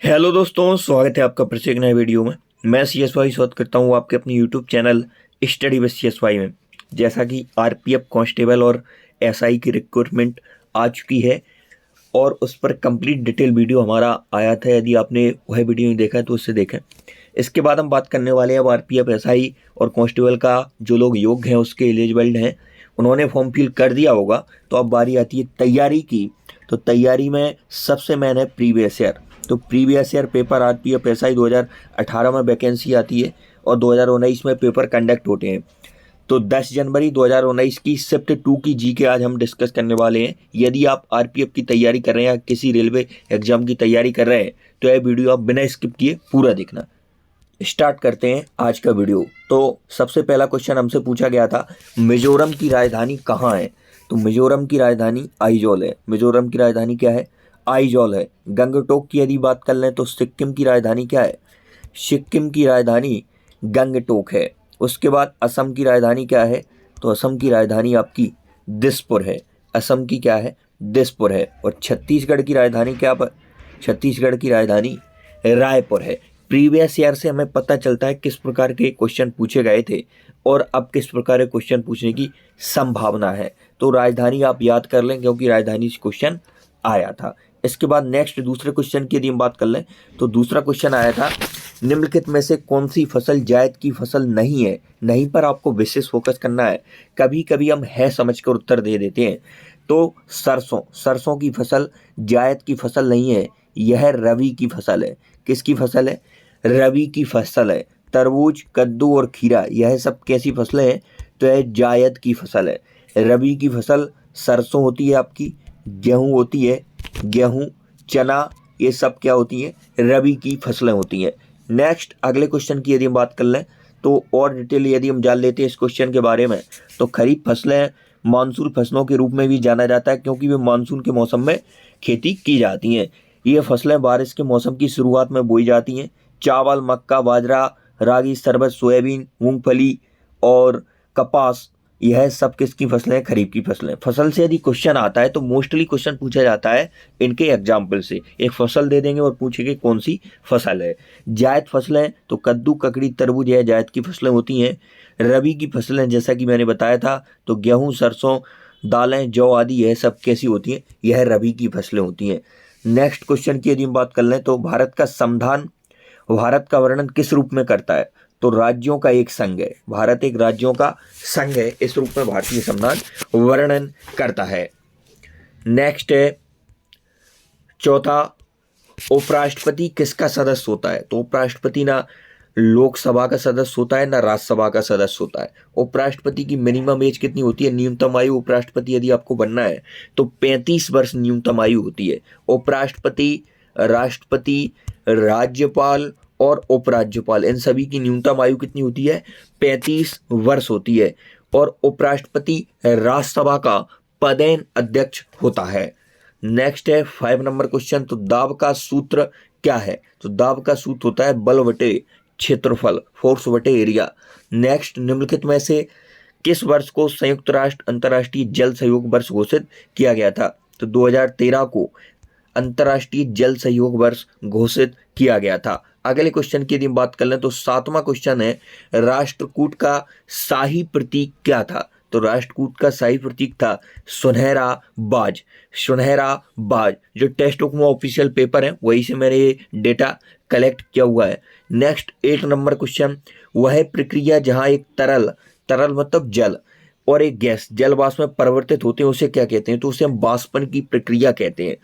Hello दोस्तों, स्वागत है आपका फिर से एक नए वीडियो में। मैं CSY स्वागत करता हूँ आपके अपने YouTube channel study with CSY में। जैसा कि आरपीएफ कांस्टेबल और एसआई की रिक्रूटमेंट आ चुकी है और उस पर कंप्लीट डिटेल वीडियो हमारा आया था। यदि आपने वह वीडियो नहीं देखा है तो उससे देखें। इसके बाद हम बात करने वाले हैं अब आरपीएफ एसआई और कांस्टेबल का जो लोग योग्य हैं उसके एलिजिबल हैं, उन्होंने फॉर्म फिल कर दिया होगा। तो अब बारी आती है तैयारी की। तो तैयारी में सबसे मेन है प्रीवियस ईयर। तो previous year paper RPF SI 2018 में वैकेंसी आती है और 2019 में पेपर कंडक्ट होते हैं। तो 10 जनवरी 2019 की शिफ्ट 2 की जीके आज हम डिस्कस करने वाले हैं। यदि आप आरपीएफ की तैयारी कर रहे हैं या किसी रेलवे एग्जाम की तैयारी कर रहे हैं तो यह वीडियो आप बिना स्किप किए पूरा देखना। स्टार्ट करते हैं आज का वीडियो। तो सबसे पहला क्वेश्चन हमसे पूछा गया था, मिजोरम की राजधानी कहाँ है? तो मिजोरम की राजधानी आइजॉल है। मिजोरम की राजधानी क्या है? आइजॉल है। गंगटोक की यदि बात कर लें तो सिक्किम की राजधानी क्या है? सिक्किम की राजधानी गंगटोक है। उसके बाद असम की राजधानी क्या है? तो असम की राजधानी आपकी दिसपुर है। असम की क्या है? दिसपुर है। और छत्तीसगढ़ की राजधानी क्या पर? छत्तीसगढ़ की राजधानी रायपुर है। प्रीवियस ईयर से हमें पता चलता है किस प्रकार के क्वेश्चन पूछे गए थे और अब किस प्रकार के क्वेश्चन पूछने की संभावना है। तो राजधानी आप याद कर लें क्योंकि राजधानी से क्वेश्चन आया था। इसके बाद नेक्स्ट दूसरे क्वेश्चन की यदि हम बात कर लें तो दूसरा क्वेश्चन आया था, निम्नलिखित में से कौन सी फसल जायद की फसल नहीं है? नहीं पर आपको विशेष फोकस करना है। कभी कभी हम है समझकर उत्तर दे देते हैं। तो सरसों की फसल जायद की फसल नहीं है, यह रबी की फसल है। किसकी फसल है? रबी की फसल है। तरबूज, कद्दू और खीरा यह सब कैसी फसलें हैं? तो यह जायद की फसल है। रबी की फसल सरसों होती है आपकी, गेहूँ होती है, गेहूँ, चना, ये सब क्या होती हैं? रबी की फसलें होती हैं। नेक्स्ट अगले क्वेश्चन की यदि हम बात कर लें तो और डिटेल यदि हम जान लेते हैं इस क्वेश्चन के बारे में, तो खरीफ फसलें मानसून फसलों के रूप में भी जाना जाता है क्योंकि वे मानसून के मौसम में खेती की जाती हैं। ये फसलें बारिश के मौसम की शुरुआत में बोई जाती हैं। चावल, मक्का, बाजरा, रागी, शरबत, सोयाबीन, मूंगफली और कपास, यह सब किसकी फसलें हैं? खरीफ की फसलें। फसल से यदि क्वेश्चन आता है तो मोस्टली क्वेश्चन पूछा जाता है इनके एग्जाम्पल से। एक फसल दे देंगे और पूछेंगे कौन सी फसल है। जायद फसलें तो कद्दू, ककड़ी, तरबूज यह जायद की फसलें होती हैं। रबी की फसलें जैसा कि मैंने बताया था तो गेहूँ, सरसों, दालें, जौ आदि यह सब कैसी होती हैं? यह रबी की फसलें होती हैं। नेक्स्ट क्वेश्चन की यदि हम बात कर लें तो भारत का संविधान भारत का वर्णन किस रूप में करता है? तो राज्यों का एक संघ है। भारत एक राज्यों का संघ है, इस रूप में भारतीय संविधान वर्णन करता है। नेक्स्ट है चौथा, उपराष्ट्रपति किसका सदस्य होता है? तो उपराष्ट्रपति ना लोकसभा का सदस्य होता है ना राज्यसभा का सदस्य होता है। उपराष्ट्रपति की मिनिमम एज कितनी होती है? न्यूनतम आयु उपराष्ट्रपति यदि आपको बनना है तो 35 वर्ष न्यूनतम आयु होती है। उपराष्ट्रपति, राष्ट्रपति, राज्यपाल और उपराज्यपाल इन सभी की न्यूनतम आयु कितनी होती है? 35 वर्ष होती है। और उपराष्ट्रपति राज्यसभा का पदेन अध्यक्ष होता है। नेक्स्ट है 5 नंबर क्वेश्चन, तो दाब का सूत्र क्या है? तो दाब का सूत्र होता है बल बटे क्षेत्रफल, फोर्स बटे एरिया। नेक्स्ट, निम्नलिखित में से किस वर्ष को संयुक्त राष्ट्र अंतर्राष्ट्रीय जल सहयोग वर्ष घोषित किया गया था? तो 2013 को अंतर्राष्ट्रीय जल सहयोग वर्ष घोषित किया गया था। अगले क्वेश्चन की यदि हम बात कर लें तो 7वां क्वेश्चन है, राष्ट्रकूट का शाही प्रतीक क्या था? तो राष्ट्रकूट का शाही प्रतीक था सुनहरा बाज। सुनहरा बाज जो टेक्स्ट बुक में ऑफिशियल पेपर है वही से मैंने ये डेटा कलेक्ट किया हुआ है। नेक्स्ट 8 नंबर क्वेश्चन, वह प्रक्रिया जहां एक तरल, तरल मतलब जल, और एक गैस जल वाष्प में परिवर्तित होते हैं उसे क्या कहते हैं? तो उसे हम वाष्पन की प्रक्रिया कहते हैं।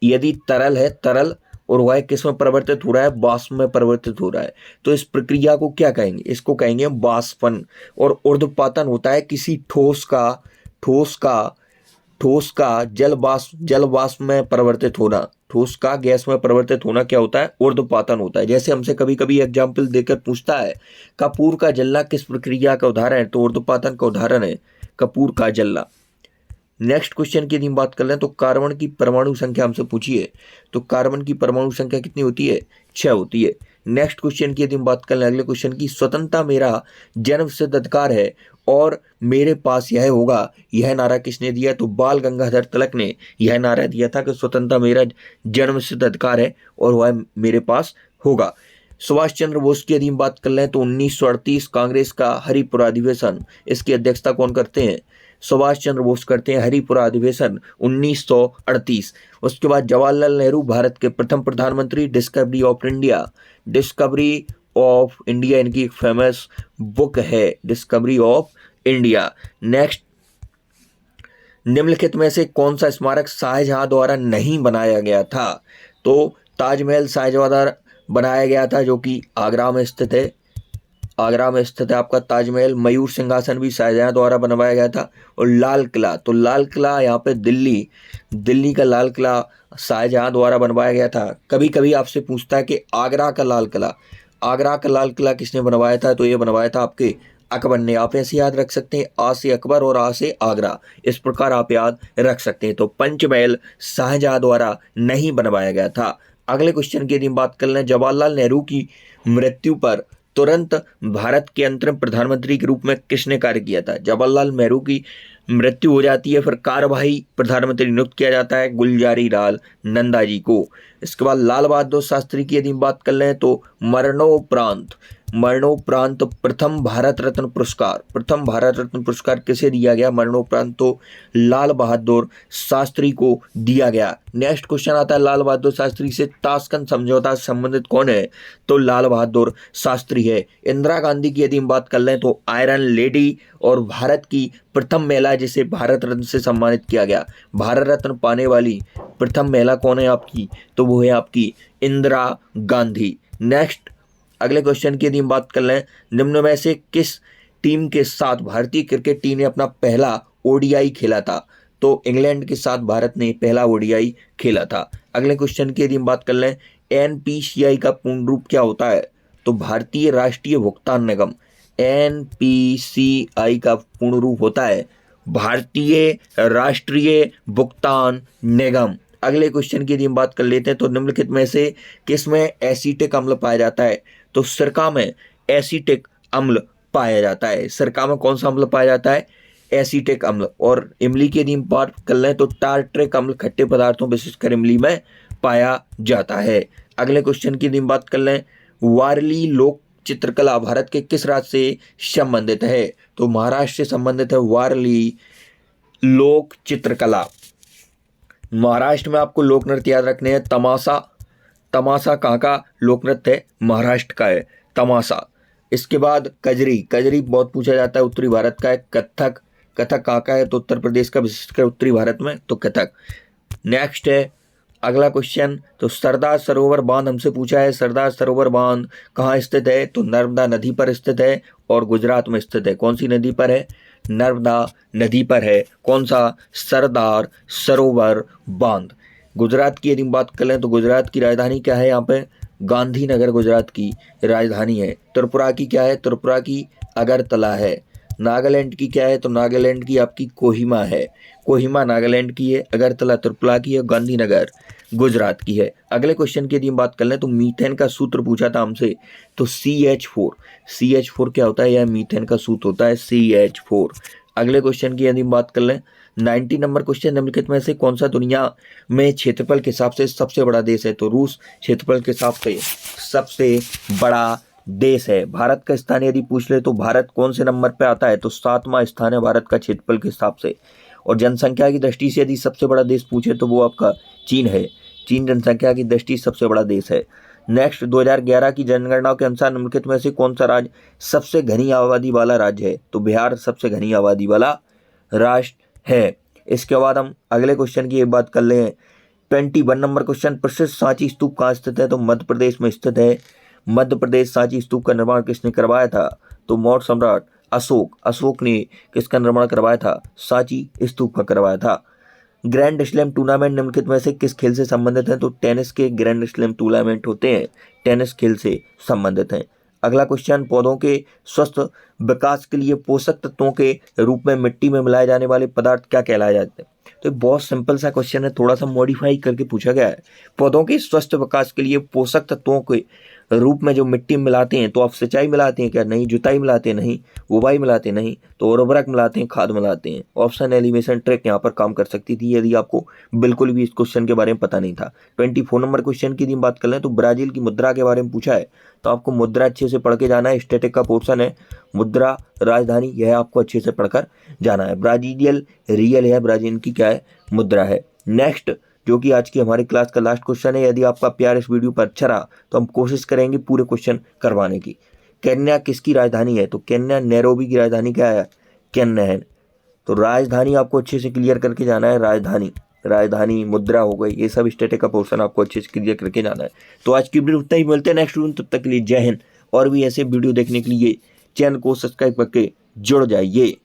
यदि तरल है, तरल, और वह किस में परिवर्तित हो रहा है? वाष्प में परिवर्तित हो रहा है, तो इस प्रक्रिया को क्या कहेंगे? इसको कहेंगे वाष्पन। और ऊर्ध्वपातन होता है किसी ठोस का जल वाष्प में परिवर्तित होना। ठोस का गैस में परिवर्तित होना क्या होता है? ऊर्ध्वपातन होता है। जैसे हमसे कभी कभी एग्जाम्पल देकर पूछता है कपूर का जलना किस प्रक्रिया का उदाहरण है? तो ऊर्ध्वपातन का उदाहरण है कपूर का जलना। नेक्स्ट क्वेश्चन की यदि हम बात कर लें तो कार्बन की परमाणु संख्या हमसे पूछी है। तो कार्बन की परमाणु संख्या कितनी होती है? 6 होती है। नेक्स्ट क्वेश्चन की यदि हम बात कर लें, अगले क्वेश्चन की, स्वतंत्रता मेरा जन्म सिद्ध अधिकार है और मेरे पास यह होगा, यह नारा किसने दिया? तो बाल गंगाधर तिलक ने यह नारा दिया था कि स्वतंत्रता मेरा जन्म सिद्ध अधिकार है और वह मेरे पास होगा। सुभाष चंद्र बोस की यदि हम बात कर लें तो 1938 कांग्रेस का हरिपुरा अधिवेशन, इसकी अध्यक्षता कौन करते हैं? सुभाष चंद्र बोस करते हैं हरिपुरा अधिवेशन 1938। उसके बाद जवाहरलाल नेहरू भारत के प्रथम प्रधानमंत्री। Discovery of India, discovery of India इनकी एक फेमस बुक है, डिस्कवरी ऑफ इंडिया। नेक्स्ट, निम्नलिखित में से कौन सा स्मारक शाहजहां द्वारा नहीं बनाया गया था? तो ताजमहल शाहजहां द्वारा बनाया गया था, जो कि आगरा में स्थित है। आगरा में स्थित है आपका ताजमहल। मयूर सिंहासन भी शाहजहां द्वारा बनवाया गया था। और लाल किला, तो लाल किला यहाँ पे दिल्ली का लाल किला शाहजहां द्वारा बनवाया गया था। कभी कभी आपसे पूछता है कि आगरा का लाल किला किसने बनवाया था? तो ये बनवाया था आपके अकबर ने। आप ऐसे याद रख सकते हैं, आ से अकबर और आ से आगरा, इस प्रकार आप याद रख सकते हैं। तो पंचमहल शाहजहां द्वारा नहीं बनवाया गया था। अगले क्वेश्चन की यदि हम बात कर लें, जवाहरलाल नेहरू की मृत्यु पर तुरंत भारत के अंतरिम प्रधानमंत्री के रूप में किसने कार्य किया था? जवाहरलाल नेहरू की मृत्यु हो जाती है, फिर कार्यवाही प्रधानमंत्री नियुक्त किया जाता है गुलजारी लाल नंदा जी को। इसके बाद लाल बहादुर शास्त्री की यदि हम बात कर लें तो मरणोपरांत प्रथम भारत रत्न पुरस्कार किसे दिया गया? मरणोपरांत तो लाल बहादुर शास्त्री को दिया गया। नेक्स्ट क्वेश्चन आता है, लाल बहादुर शास्त्री से ताशकंद समझौता से संबंधित कौन है? तो लाल बहादुर शास्त्री है। इंदिरा गांधी की यदि हम बात कर लें तो आयरन लेडी और भारत की प्रथम महिला जिसे भारत रत्न से सम्मानित किया गया। भारत रत्न पाने वाली प्रथम महिला कौन है आपकी? तो वो है आपकी इंदिरा गांधी। नेक्स्ट, अगले क्वेश्चन की यदि हम बात कर लें, निम्न में से किस टीम के साथ भारतीय क्रिकेट टीम ने अपना पहला ओडीआई खेला था? तो इंग्लैंड के साथ भारत ने पहला ओडीआई खेला था। अगले क्वेश्चन की यदि हम बात कर लें, एनपीसीआई का पूर्ण रूप क्या होता है? तो भारतीय राष्ट्रीय भुगतान निगम। एनपीसीआई का पूर्ण रूप होता है भारतीय राष्ट्रीय भुगतान निगम। अगले क्वेश्चन की यदि हम बात कर लेते हैं तो निम्नलिखित में से किस में एसीटिक अम्ल पाया जाता है? तो सिरका में एसीटिक अम्ल पाया जाता है। सिरका में कौन सा अम्ल पाया जाता है? एसीटिक अम्ल। और इमली की यदि हम बात कर लें तो टार्ट्रिक अम्ल खट्टे पदार्थों विशेषकर इमली में पाया जाता है। अगले क्वेश्चन की यदि हम बात कर लें, वारली लोक चित्रकला भारत के किस राज्य से संबंधित है? तो महाराष्ट्र से संबंधित है वारली लोक चित्रकला। महाराष्ट्र में आपको लोक नृत्य याद रखने हैं। तमाशा कहाँ का लोक नृत्य है? महाराष्ट्र का है तमाशा। इसके बाद कजरी बहुत पूछा जाता है, उत्तरी भारत का है। कथक कहाँ का है? तो उत्तर प्रदेश का, विशेषकर उत्तरी भारत में तो कथक। नेक्स्ट है अगला क्वेश्चन, तो सरदार सरोवर बांध हमसे पूछा है। सरदार सरोवर बांध कहाँ स्थित है? तो नर्मदा नदी पर स्थित है और गुजरात में स्थित है। कौन सी नदी पर है? नर्मदा नदी पर है। कौन सा? सरदार सरोवर बांध। गुजरात की यदि बात कर लें तो गुजरात की राजधानी क्या है? यहाँ पे गांधीनगर गुजरात की राजधानी है। त्रिपुरा की क्या है? त्रिपुरा की अगरतला है। नागालैंड की क्या है? तो नागालैंड की आपकी कोहिमा है। कोहिमा नागालैंड की है, अगरतला त्रिपुरा की है, गांधीनगर गुजरात की है। अगले क्वेश्चन की यदि हम बात कर लें तो मीथेन का सूत्र पूछा था हमसे, तो CH4 क्या होता है? यह मीथेन का सूत्र होता है CH4। अगले क्वेश्चन की यदि हम बात कर लें 90 नंबर क्वेश्चन, निम्नलिखित में से कौन सा दुनिया में क्षेत्रफल के हिसाब से सबसे बड़ा देश है? तो रूस क्षेत्रफल के हिसाब से सबसे बड़ा देश है। भारत का स्थान यदि पूछ ले तो भारत कौन से नंबर पे आता है? तो 7वां स्थान है भारत का क्षेत्रफल के हिसाब से। और जनसंख्या की दृष्टि से यदि सबसे बड़ा देश पूछे तो वो आपका चीन है। चीन जनसंख्या की दृष्टि सबसे बड़ा देश है। नेक्स्ट, 2011 की जनगणना के अनुसार निम्नलिखित में से कौन सा राज्य सबसे घनी आबादी वाला राज्य है? तो बिहार सबसे घनी आबादी वाला राष्ट्र है। इसके बाद हम अगले क्वेश्चन की बात कर ले 21 नंबर क्वेश्चन, प्रसिद्ध सांची स्तूप कहाँ स्थित है? तो मध्य प्रदेश में स्थित है। मध्य प्रदेश सांची स्तूप का निर्माण किसने करवाया था? तो मौर्य सम्राट अशोक ने किसका निर्माण करवाया था? सांची स्तूप का करवाया था। ग्रैंड स्लैम टूर्नामेंट निम्नलिखित में से किस खेल से संबंधित है? तो टेनिस के ग्रैंड स्लैम टूर्नामेंट होते हैं टेनिस खेल से संबंधित हैं। अगला क्वेश्चन, पौधों के स्वस्थ विकास के लिए पोषक तत्वों के रूप में मिट्टी में मिलाए जाने वाले पदार्थ क्या कहलाए जाते हैं? तो ये बहुत सिंपल सा क्वेश्चन है, थोड़ा सा मॉडिफाई करके पूछा गया है। पौधों के स्वस्थ विकास के लिए पोषक तत्वों के रूप में जो मिट्टी में मिलाते हैं, तो आप सिंचाई मिलाते हैं क्या? नहीं। जुताई मिलाते हैं? नहीं। बुवाई मिलाते हैं? नहीं। तो उर्वरक मिलाते हैं, खाद मिलाते हैं। ऑप्शन एलिवेशन ट्रैक यहाँ पर काम कर सकती थी यदि आपको बिल्कुल भी इस क्वेश्चन के बारे में पता नहीं था। 24 नंबर क्वेश्चन की यदि बात कर लें तो ब्राजील की मुद्रा के बारे में पूछा है, तो आपको मुद्रा अच्छे से पढ़ के जाना है। स्टैटिक का पोर्शन है मुद्रा राजधानी, यह आपको अच्छे से पढ़कर जाना है। ब्राजीलियल रियल है, ब्राजील की क्या है? मुद्रा है। नेक्स्ट जो कि आज की हमारी क्लास का लास्ट क्वेश्चन है, यदि आपका प्यार इस वीडियो पर अच्छा रहा तो हम कोशिश करेंगे पूरे क्वेश्चन करवाने की। केन्या किसकी राजधानी है? तो केन्या नैरोबी की राजधानी क्या है? केन्या है। तो राजधानी आपको अच्छे से क्लियर करके जाना है। राजधानी मुद्रा हो गई, ये सब स्टैटिक का पोर्शन आपको अच्छे से क्लियर करके जाना है। तो आज की वीडियो उतना ही, मिलते हैं नेक्स्ट वीडियो, तब तक के लिए जय हिंद। और भी ऐसे वीडियो देखने के लिए चैनल को सब्सक्राइब करके जुड़ जाइए।